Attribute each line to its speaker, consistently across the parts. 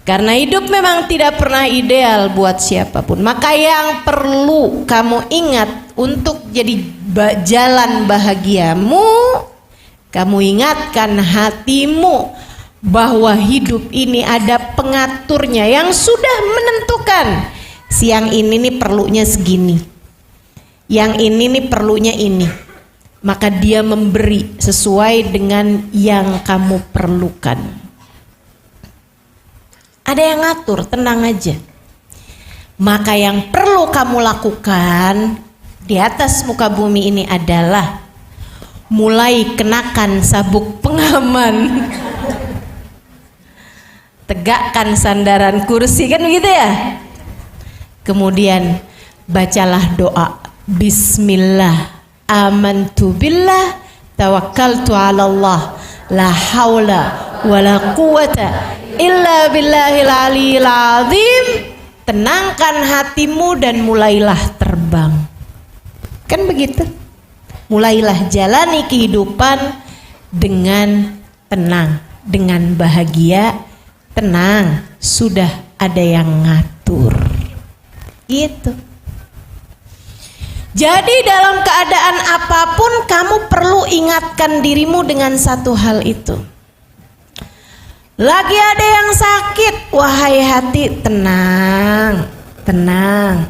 Speaker 1: Karena hidup memang tidak pernah ideal buat siapapun. Maka yang perlu kamu ingat untuk jadi jalan bahagiamu, kamu ingatkan hatimu bahwa hidup ini ada pengaturnya yang sudah menentukan. Siang ini nih perlunya segini, yang ini nih perlunya ini. Maka dia memberi sesuai dengan yang kamu perlukan. Ada yang ngatur, tenang aja. Maka yang perlu kamu lakukan di atas muka bumi ini adalah mulai kenakan sabuk pengaman, tegakkan sandaran kursi, kan begitu ya. Kemudian bacalah doa Bismillah, amantu billah, tawakkaltu ala Allah, la haula wala quwata illa billahil aliyil azim. Tenangkan hatimu dan mulailah terbang. Kan begitu. Mulailah jalani kehidupan dengan tenang, dengan bahagia. Tenang, sudah ada yang ngatur. Gitu. Jadi dalam keadaan apapun kamu perlu ingatkan dirimu dengan satu hal itu. Lagi ada yang sakit, wahai hati, tenang, tenang.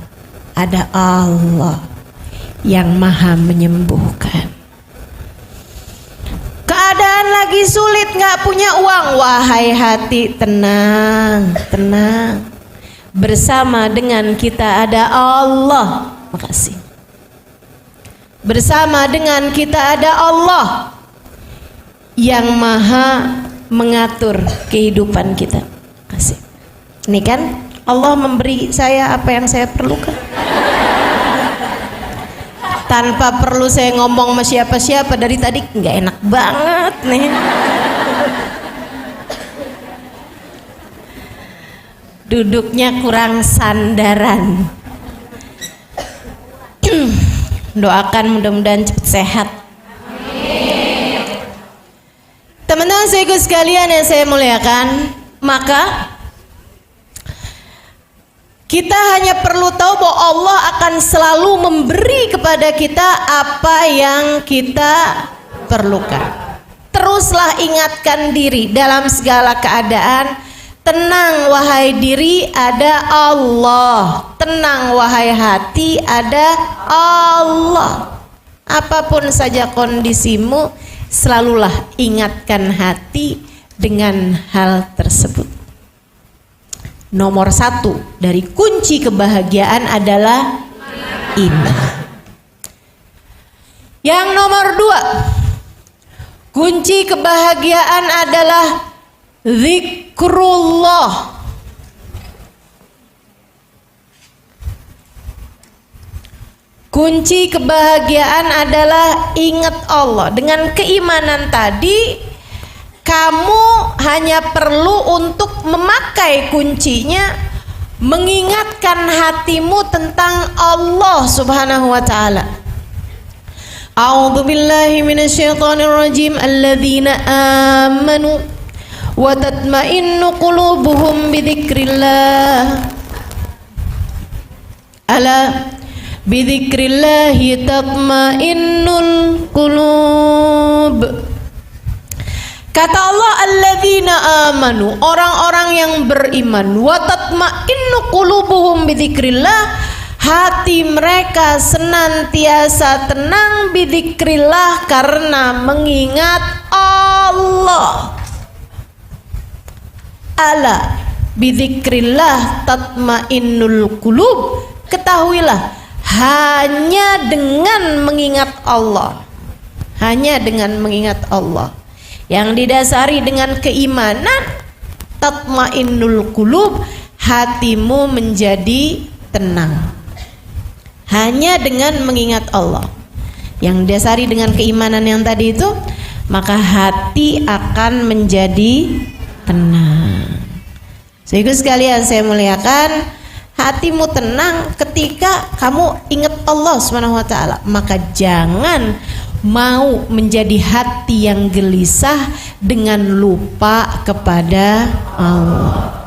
Speaker 1: Ada Allah yang maha menyembuhkan. Keadaan lagi sulit, gak punya uang, wahai hati, tenang, tenang. Bersama dengan kita ada Allah. Makasih. Bersama dengan kita ada Allah yang maha mengatur kehidupan kita. Kasih. Ini kan Allah memberi saya apa yang saya perlukan. Tanpa perlu saya ngomong sama siapa-siapa. Dari tadi nggak enak banget nih. Duduknya kurang sandaran. Doakan mudah-mudahan cepat sehat. Teman-teman saudaraku sekalian yang saya muliakan, maka kita hanya perlu tahu bahwa Allah akan selalu memberi kepada kita apa yang kita perlukan. Teruslah ingatkan diri dalam segala keadaan. Tenang wahai diri, ada Allah. Tenang wahai hati, ada Allah. Apapun saja kondisimu, selalulah ingatkan hati dengan hal tersebut. Nomor 1 dari kunci kebahagiaan adalah iman. Yang nomor 2, kunci kebahagiaan adalah zikrullah. Kunci kebahagiaan adalah ingat Allah. Dengan keimanan tadi, kamu hanya perlu untuk memakai kuncinya, mengingatkan hatimu tentang Allah Subhanahu wa taala. A'udzu billahi minasyaitonir rajim. Alladzina amanu wa tatma'innu qulubuhum bidzikrillah. Ala bidzikrillahi tatma'innul qulub. Kata Allah, alladzina amanu, orang-orang yang beriman, wa tatma'innu qulubuhum bidzikrillah, hati mereka senantiasa tenang bidzikrillah karena mengingat Allah. Ala bidzikrillah tatma'innul qulub. Ketahuilah, hanya dengan mengingat Allah, hanya dengan mengingat Allah yang didasari dengan keimanan, tatmainnul qulub, hatimu menjadi tenang. Hanya dengan mengingat Allah yang didasari dengan keimanan yang tadi itu, maka hati akan menjadi tenang. Saudara sekalian saya muliakan, hatimu tenang ketika kamu ingat Allah Subhanahu wa taala. Maka jangan mau menjadi hati yang gelisah dengan lupa kepada Allah.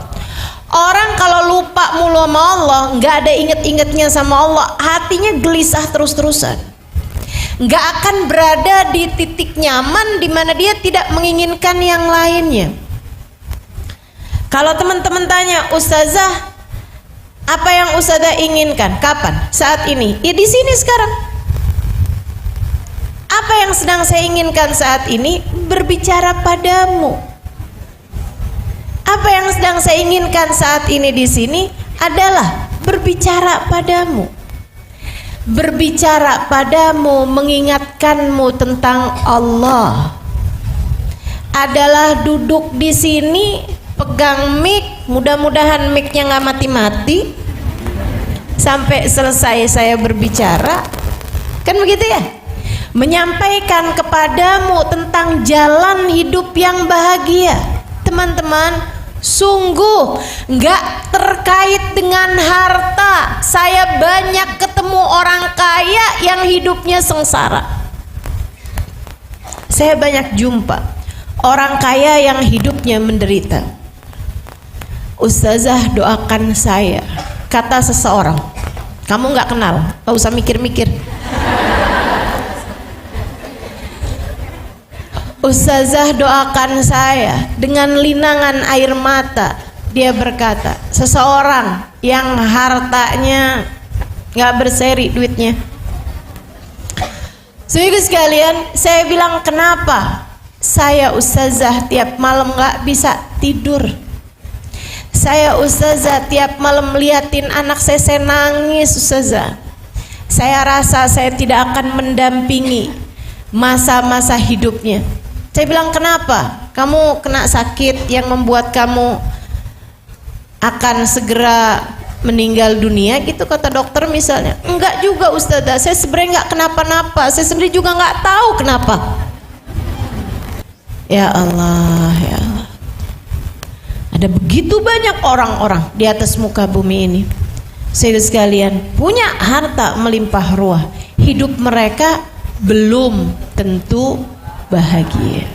Speaker 1: Orang kalau lupa mulu sama Allah, nggak ada inget-ingetnya sama Allah, hatinya gelisah terus-terusan. Nggak akan berada di titik nyaman di mana dia tidak menginginkan yang lainnya. Kalau teman-teman tanya, Ustazah, apa yang Ustazah inginkan? Kapan? Saat ini? Ya di sini sekarang. Apa yang sedang saya inginkan saat ini? Berbicara padamu. Apa yang sedang saya inginkan saat ini di sini adalah berbicara padamu. Berbicara padamu, mengingatkanmu tentang Allah. Adalah duduk di sini, pegang mic, mudah-mudahan micnya nggak mati-mati sampai selesai saya berbicara. Kan begitu ya? Menyampaikan kepadamu tentang jalan hidup yang bahagia. Teman-teman, sungguh nggak terkait dengan harta. Saya banyak ketemu orang kaya yang hidupnya sengsara. Saya banyak jumpa orang kaya yang hidupnya menderita. Ustazah, doakan saya, kata seseorang. Kamu nggak kenal, nggak usah mikir-mikir. Ustazah, doakan saya. Dengan linangan air mata dia berkata, seseorang yang hartanya nggak berseri duitnya. Saudara sekalian, saya bilang, kenapa saya Ustazah tiap malam nggak bisa tidur? Saya Ustazah tiap malam liatin anak saya nangis. Ustazah, saya rasa saya tidak akan mendampingi masa-masa hidupnya. Saya bilang, kenapa? Kamu kena sakit yang membuat kamu akan segera meninggal dunia gitu, kata dokter misalnya. Enggak juga Ustazah, saya sebenarnya enggak kenapa-napa. Saya sendiri juga enggak tahu kenapa. Ya Allah, ya Allah. Ada begitu banyak orang-orang di atas muka bumi ini, saudara sekalian, punya harta melimpah ruah, hidup mereka belum tentu bahagia.